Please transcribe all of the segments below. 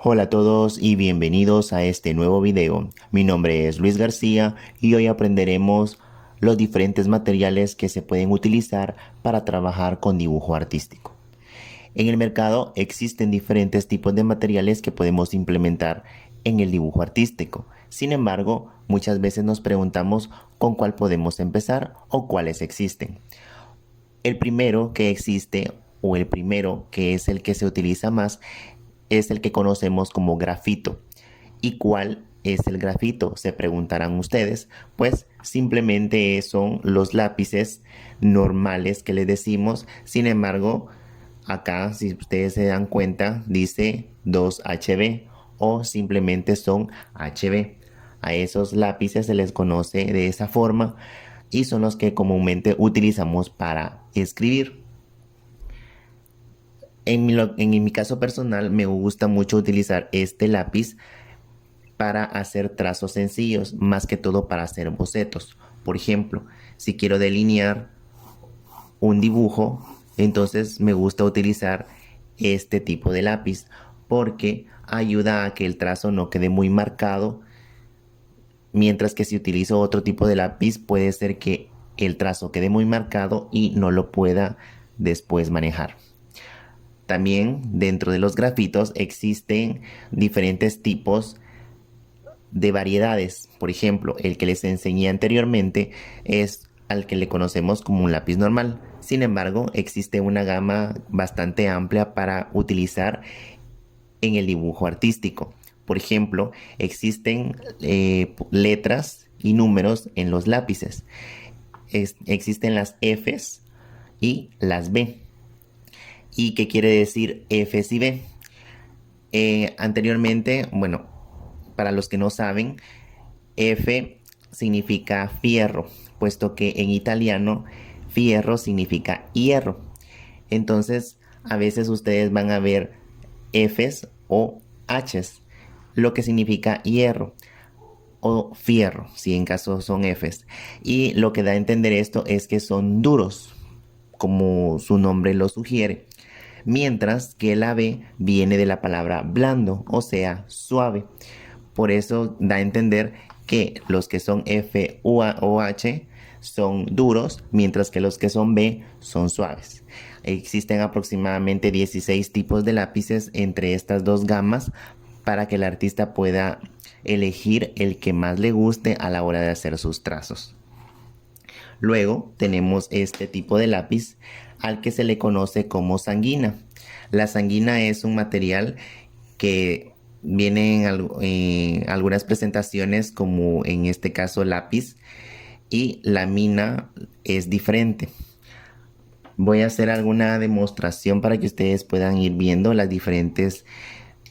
Hola a todos y bienvenidos a este nuevo video. Mi nombre es Luis García y hoy aprenderemos los diferentes materiales que se pueden utilizar para trabajar con dibujo artístico. En el mercado existen diferentes tipos de materiales que podemos implementar en el dibujo artístico. Sin embargo, muchas veces nos preguntamos con cuál podemos empezar o cuáles existen. El primero que existe o el primero que es el que se utiliza más es el que conocemos como grafito. ¿Y cuál es el grafito? Se preguntarán ustedes. Pues simplemente son los lápices normales que le decimos. Sin embargo, acá si ustedes se dan cuenta dice 2HB o simplemente son HB. A esos lápices se les conoce de esa forma y son los que comúnmente utilizamos para escribir. En mi caso personal me gusta mucho utilizar este lápiz para hacer trazos sencillos, más que todo para hacer bocetos. Por ejemplo, si quiero delinear un dibujo, entonces me gusta utilizar este tipo de lápiz porque ayuda a que el trazo no quede muy marcado, mientras que si utilizo otro tipo de lápiz puede ser que el trazo quede muy marcado y no lo pueda después manejar. También dentro de los grafitos existen diferentes tipos de variedades. Por ejemplo, el que les enseñé anteriormente es al que le conocemos como un lápiz normal. Sin embargo, existe una gama bastante amplia para utilizar en el dibujo artístico. Por ejemplo, existen letras y números en los lápices. Existen las Fs y las B. ¿Y qué quiere decir Fs y B? Anteriormente, bueno, para los que no saben, F significa fierro, puesto que en italiano fierro significa hierro. Entonces, a veces ustedes van a ver Fs o Hs, lo que significa hierro o fierro, si en caso son Fs. Y lo que da a entender esto es que son duros, como su nombre lo sugiere. Mientras que la B viene de la palabra blando, o sea, suave. Por eso da a entender que los que son F o H son duros, mientras que los que son B son suaves. Existen aproximadamente 16 tipos de lápices entre estas dos gamas para que el artista pueda elegir el que más le guste a la hora de hacer sus trazos. Luego tenemos este tipo de lápiz al que se le conoce como sanguina. La sanguina es un material que viene en algunas presentaciones, como en este caso lápiz, y la mina es diferente. Voy a hacer alguna demostración para que ustedes puedan ir viendo las diferentes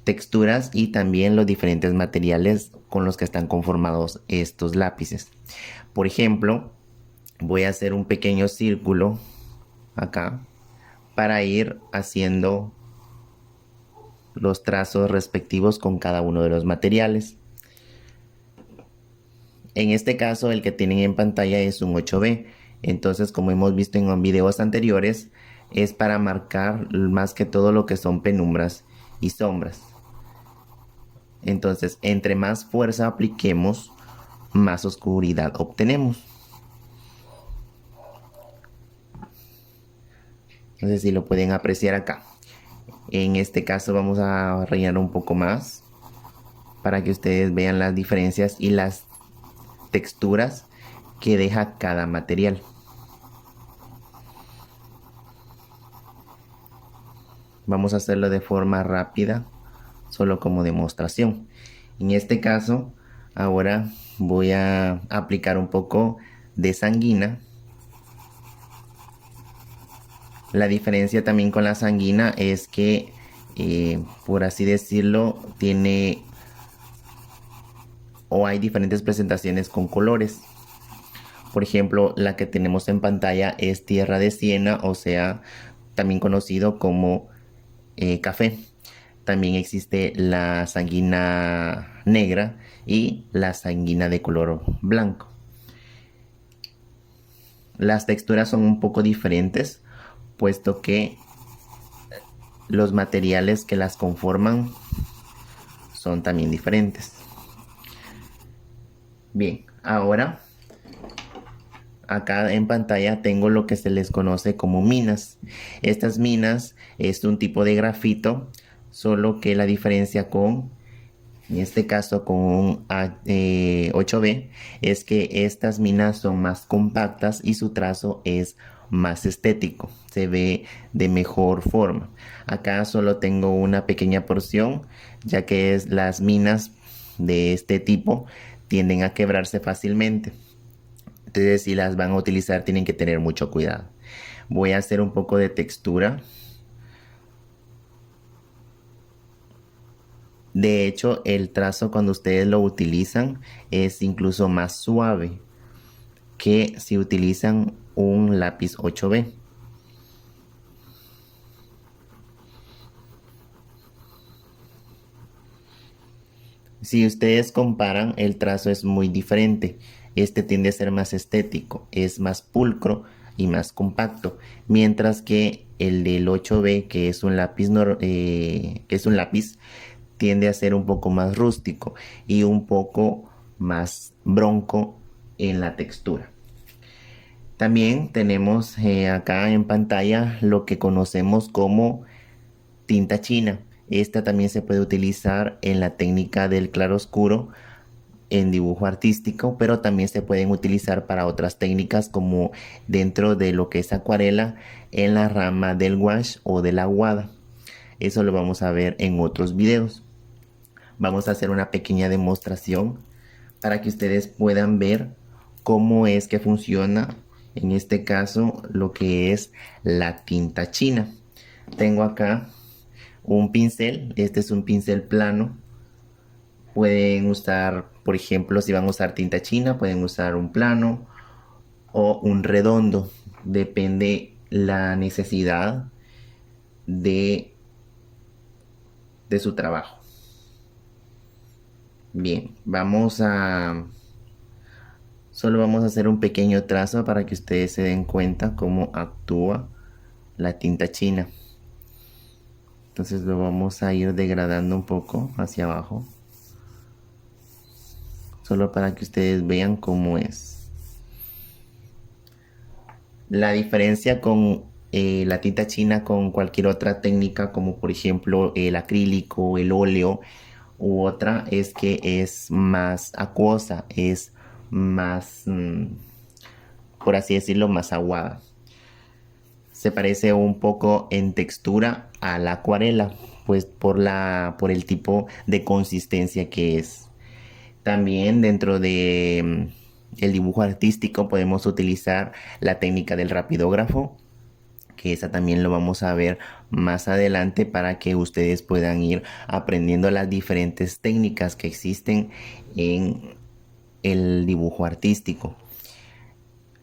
texturas y también los diferentes materiales con los que están conformados estos lápices. Por ejemplo, voy a hacer un pequeño círculo acá para ir haciendo los trazos respectivos con cada uno de los materiales. En este caso, el que tienen en pantalla es un 8B. Entonces, como hemos visto en videos anteriores, es para marcar más que todo lo que son penumbras y sombras. Entonces, entre más fuerza apliquemos, más oscuridad obtenemos. No sé si lo pueden apreciar acá. En este caso vamos a rellenar un poco más para que ustedes vean las diferencias y las texturas que deja cada material. Vamos a hacerlo de forma rápida, solo como demostración. En este caso, ahora voy a aplicar un poco de sanguina. La diferencia también con la sanguina es que, por así decirlo, tiene o hay diferentes presentaciones con colores. Por ejemplo, la que tenemos en pantalla es tierra de siena, o sea, también conocido como café. También existe la sanguina negra y la sanguina de color blanco. Las texturas son un poco diferentes, puesto que los materiales que las conforman son también diferentes. Bien, ahora acá en pantalla tengo lo que se les conoce como minas. Estas minas es un tipo de grafito, solo que la diferencia con, en este caso con un 8B, es que estas minas son más compactas y su trazo es más estético, se ve de mejor forma. Acá solo tengo una pequeña porción, ya que las minas de este tipo tienden a quebrarse fácilmente. Entonces, si las van a utilizar, tienen que tener mucho cuidado. Voy a hacer un poco de textura. De hecho, el trazo cuando ustedes lo utilizan es incluso más suave que si utilizan un lápiz 8B. Si ustedes comparan, el trazo es muy diferente. Este tiende a ser más estético, es más pulcro y más compacto, mientras que el del 8B, que es un lápiz, tiende a ser un poco más rústico y un poco más bronco en la textura. También tenemos acá en pantalla lo que conocemos como tinta china. Esta también se puede utilizar en la técnica del claroscuro en dibujo artístico, pero también se pueden utilizar para otras técnicas como dentro de lo que es acuarela en la rama del gouache o de la aguada. Eso lo vamos a ver en otros videos. Vamos a hacer una pequeña demostración para que ustedes puedan ver cómo es que funciona en este caso lo que es la tinta china. Tengo acá un pincel, este es un pincel plano. Pueden usar, por ejemplo, si van a usar tinta china, pueden usar un plano o un redondo, depende la necesidad de, de su trabajo. Bien, solo vamos a hacer un pequeño trazo para que ustedes se den cuenta cómo actúa la tinta china. Entonces lo vamos a ir degradando un poco hacia abajo, solo para que ustedes vean cómo es. La diferencia con la tinta china con cualquier otra técnica, como por ejemplo el acrílico, el óleo u otra, es que es más acuosa, es más, por así decirlo, más aguada. Se parece un poco en textura a la acuarela, pues por el tipo de consistencia que es. También dentro de el dibujo artístico podemos utilizar la técnica del rapidógrafo, que esa también lo vamos a ver más adelante para que ustedes puedan ir aprendiendo las diferentes técnicas que existen en el dibujo artístico.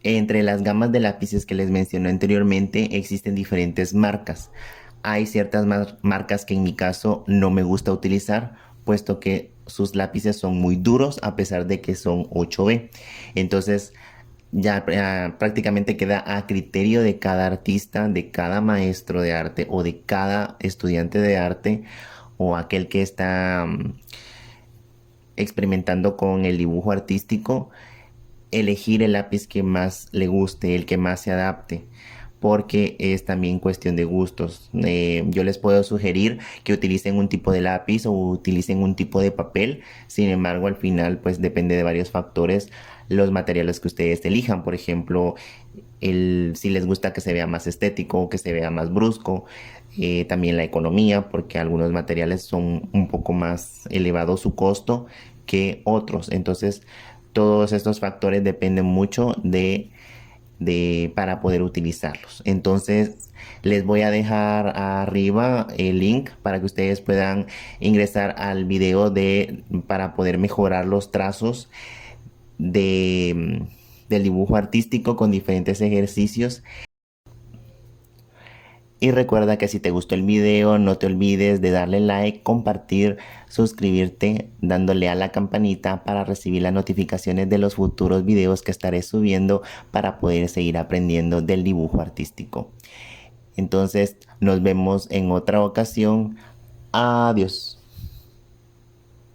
Entre las gamas de lápices que les mencioné anteriormente existen diferentes marcas. Hay ciertas marcas que en mi caso no me gusta utilizar, puesto que sus lápices son muy duros a pesar de que son 8B. Entonces ya prácticamente queda a criterio de cada artista, de cada maestro de arte o de cada estudiante de arte o aquel que está experimentando con el dibujo artístico, elegir el lápiz que más le guste, el que más se adapte, porque es también cuestión de gustos. Yo les puedo sugerir que utilicen un tipo de lápiz o utilicen un tipo de papel. Sin embargo, al final, pues depende de varios factores los materiales que ustedes elijan. Por ejemplo, si les gusta que se vea más estético, que se vea más brusco. También la economía, porque algunos materiales son un poco más elevado su costo que otros. Entonces, todos estos factores dependen mucho para poder utilizarlos. Entonces, les voy a dejar arriba el link para que ustedes puedan ingresar al video para poder mejorar los trazos del dibujo artístico con diferentes ejercicios. Y recuerda que si te gustó el video, no te olvides de darle like, compartir, suscribirte, dándole a la campanita para recibir las notificaciones de los futuros videos que estaré subiendo para poder seguir aprendiendo del dibujo artístico. Entonces, nos vemos en otra ocasión. Adiós.